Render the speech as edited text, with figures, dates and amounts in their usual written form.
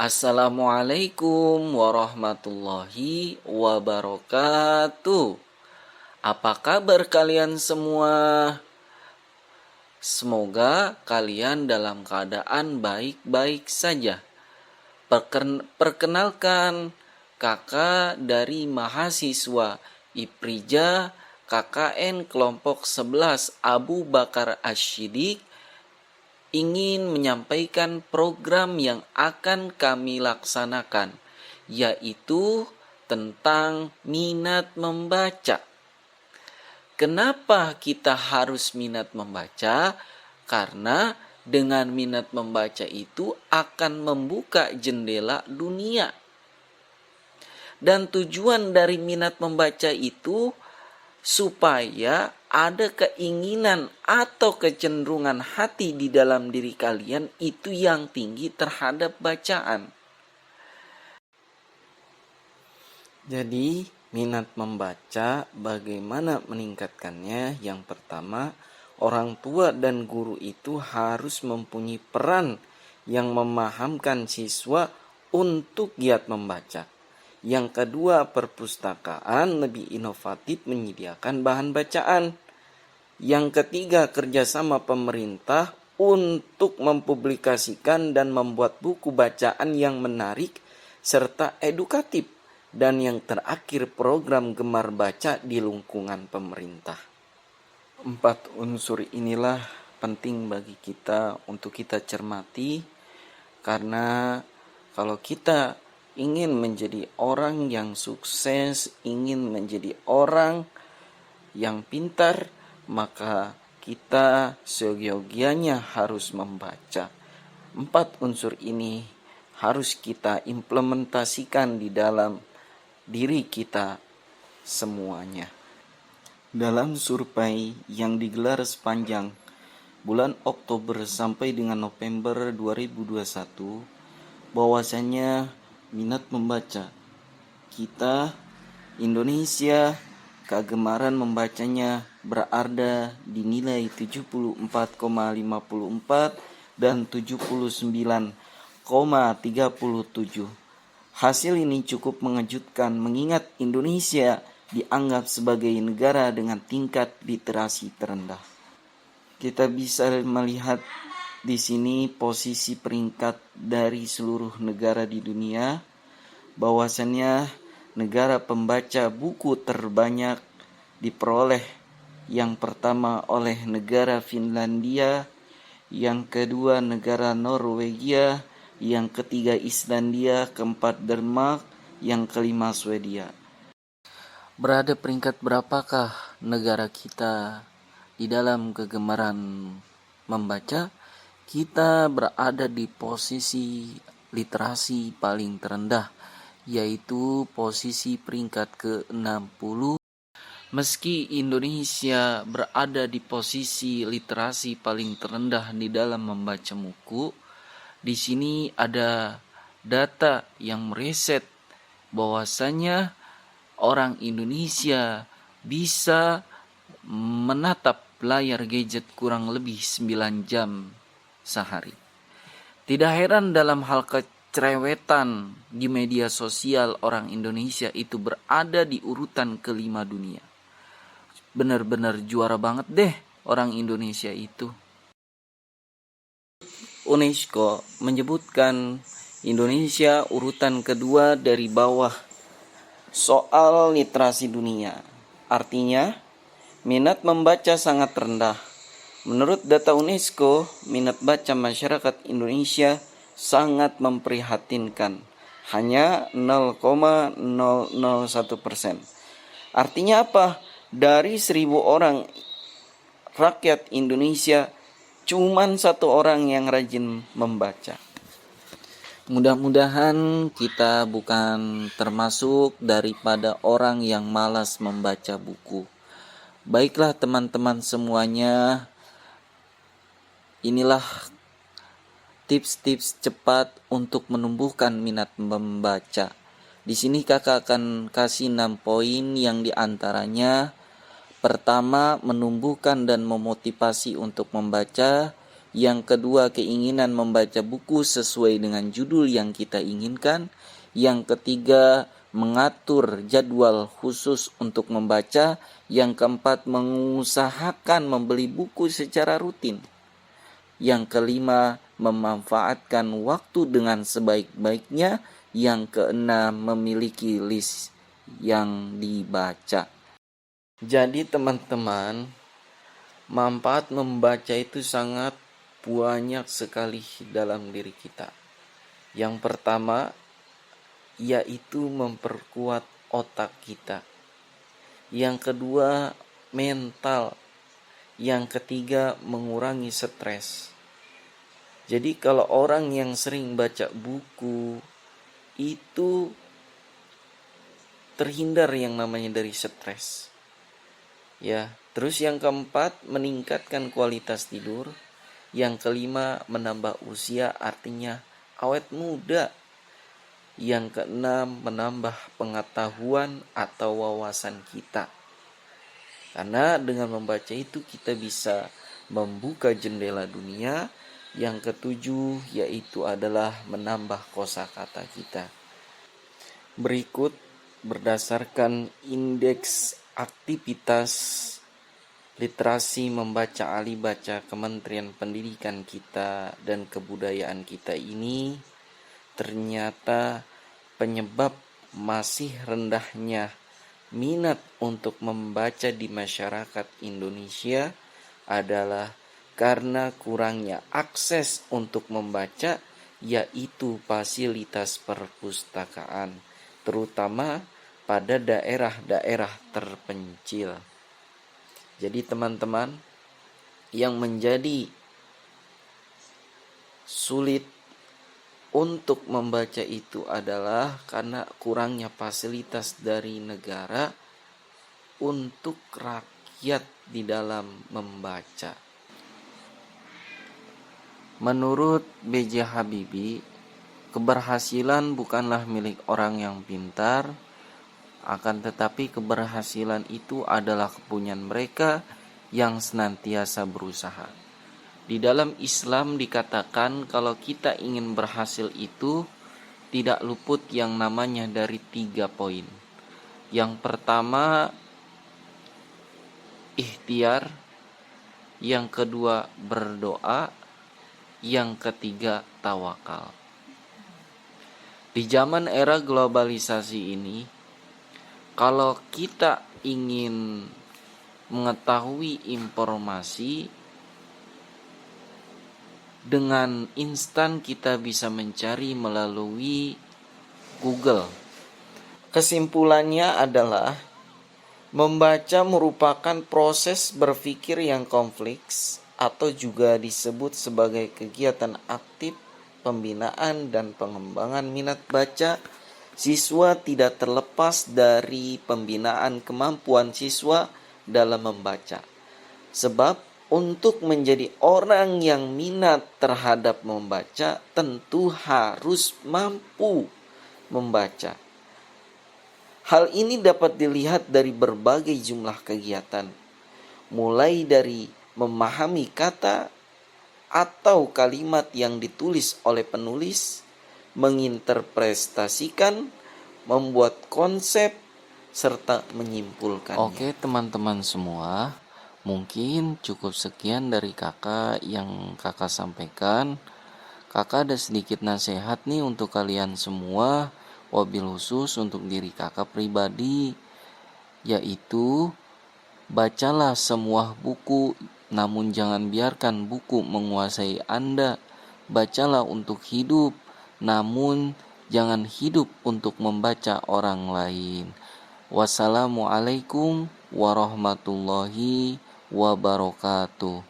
Assalamualaikum warahmatullahi wabarakatuh. Apa kabar kalian semua? Semoga kalian dalam keadaan baik-baik saja. Perkenalkan, kakak dari mahasiswa Iprija KKN kelompok 11 Abu Bakar Ashidik ingin menyampaikan program yang akan kami laksanakan, yaitu tentang minat membaca. Kenapa kita harus minat membaca? Karena dengan minat membaca itu akan membuka jendela dunia. Dan tujuan dari minat membaca itu supaya ada keinginan atau kecenderungan hati di dalam diri kalian itu yang tinggi terhadap bacaan. Jadi minat membaca bagaimana meningkatkannya? Yang pertama, orang tua dan guru itu harus mempunyai peran yang memahamkan siswa untuk giat membaca. Yang kedua, perpustakaan lebih inovatif menyediakan bahan bacaan. Yang ketiga, kerjasama pemerintah untuk mempublikasikan dan membuat buku bacaan yang menarik serta edukatif. Dan yang terakhir, program gemar baca di lingkungan pemerintah. 4 unsur inilah penting bagi kita untuk kita cermati, karena kalau kita ingin menjadi orang yang sukses, ingin menjadi orang yang pintar, maka kita seyogianya harus membaca. 4 unsur ini harus kita implementasikan di dalam diri kita semuanya. Dalam survei yang digelar sepanjang bulan Oktober sampai dengan November 2021, bahwasanya minat membaca kita Indonesia, kegemaran membacanya berada di nilai 74,54 dan 79,37. Hasil ini cukup mengejutkan mengingat Indonesia dianggap sebagai negara dengan tingkat literasi terendah. Kita bisa melihat di sini posisi peringkat dari seluruh negara di dunia, bahwasannya negara pembaca buku terbanyak diperoleh yang pertama oleh negara Finlandia, yang kedua negara Norwegia, yang ketiga Islandia, keempat Denmark, yang kelima Swedia. Berada peringkat berapakah negara kita di dalam kegemaran membaca? Kita berada di posisi literasi paling terendah, yaitu posisi peringkat ke-60. Meski Indonesia berada di posisi literasi paling terendah di dalam membaca buku, di sini ada data yang mereset bahwasanya orang Indonesia bisa menatap layar gadget kurang lebih 9 jam sehari. Tidak heran dalam hal kecerewetan di media sosial, orang Indonesia itu berada di urutan kelima dunia. Benar-benar juara banget deh orang Indonesia itu. UNESCO menyebutkan Indonesia urutan kedua dari bawah soal literasi dunia. Artinya, minat membaca sangat rendah. Menurut data UNESCO, minat baca masyarakat Indonesia sangat memprihatinkan, hanya 0,001%. Artinya apa? Dari 1.000 orang rakyat Indonesia, cuman 1 orang yang rajin membaca. Mudah-mudahan kita bukan termasuk daripada orang yang malas membaca buku. Baiklah teman-teman semuanya, inilah tips-tips cepat untuk menumbuhkan minat membaca. Di sini kakak akan kasih 6 poin yang diantaranya: pertama, menumbuhkan dan memotivasi untuk membaca. Yang kedua, keinginan membaca buku sesuai dengan judul yang kita inginkan. Yang ketiga, mengatur jadwal khusus untuk membaca. Yang keempat, mengusahakan membeli buku secara rutin. Yang kelima, memanfaatkan waktu dengan sebaik-baiknya. Yang keenam, memiliki list yang dibaca. Jadi teman-teman, manfaat membaca itu sangat banyak sekali dalam diri kita. Yang pertama, yaitu memperkuat otak kita. Yang kedua, mental. Yang ketiga, mengurangi stres. Jadi kalau orang yang sering baca buku itu terhindar yang namanya dari stres. Ya, terus yang keempat, meningkatkan kualitas tidur. Yang kelima, menambah usia, artinya awet muda. Yang keenam, menambah pengetahuan atau wawasan kita. Karena dengan membaca itu kita bisa membuka jendela dunia. Yang ketujuh yaitu adalah menambah kosakata kita. Berikut berdasarkan indeks aktivitas literasi membaca ahli baca Kementerian Pendidikan kita dan kebudayaan kita ini, ternyata penyebab masih rendahnya minat untuk membaca di masyarakat Indonesia adalah karena kurangnya akses untuk membaca, yaitu fasilitas perpustakaan, terutama pada daerah-daerah terpencil. Jadi teman-teman, yang menjadi sulit untuk membaca itu adalah karena kurangnya fasilitas dari negara untuk rakyat di dalam membaca. Menurut B.J. Habibie, keberhasilan bukanlah milik orang yang pintar, akan tetapi keberhasilan itu adalah kepunyaan mereka yang senantiasa berusaha. Di dalam Islam dikatakan kalau kita ingin berhasil itu tidak luput yang namanya dari 3 poin. Yang pertama, ikhtiar. Yang kedua, berdoa. Yang ketiga, tawakal. Di zaman era globalisasi ini, kalau kita ingin mengetahui informasi, dengan instan kita bisa mencari melalui Google. Kesimpulannya adalah membaca merupakan proses berpikir yang kompleks atau juga disebut sebagai kegiatan aktif pembinaan dan pengembangan minat baca siswa tidak terlepas dari pembinaan kemampuan siswa dalam membaca. Sebab untuk menjadi orang yang minat terhadap membaca tentu harus mampu membaca. Hal ini dapat dilihat dari berbagai jumlah kegiatan, mulai dari memahami kata atau kalimat yang ditulis oleh penulis, menginterpretasikan, membuat konsep, serta menyimpulkannya. Oke teman-teman semua, mungkin cukup sekian dari kakak yang kakak sampaikan. Kakak ada sedikit nasihat nih untuk kalian semua, wabil khusus untuk diri kakak pribadi, yaitu bacalah semua buku, namun jangan biarkan buku menguasai Anda. Bacalah untuk hidup, namun jangan hidup untuk membaca orang lain. Wassalamualaikum warahmatullahi wabarakatuh.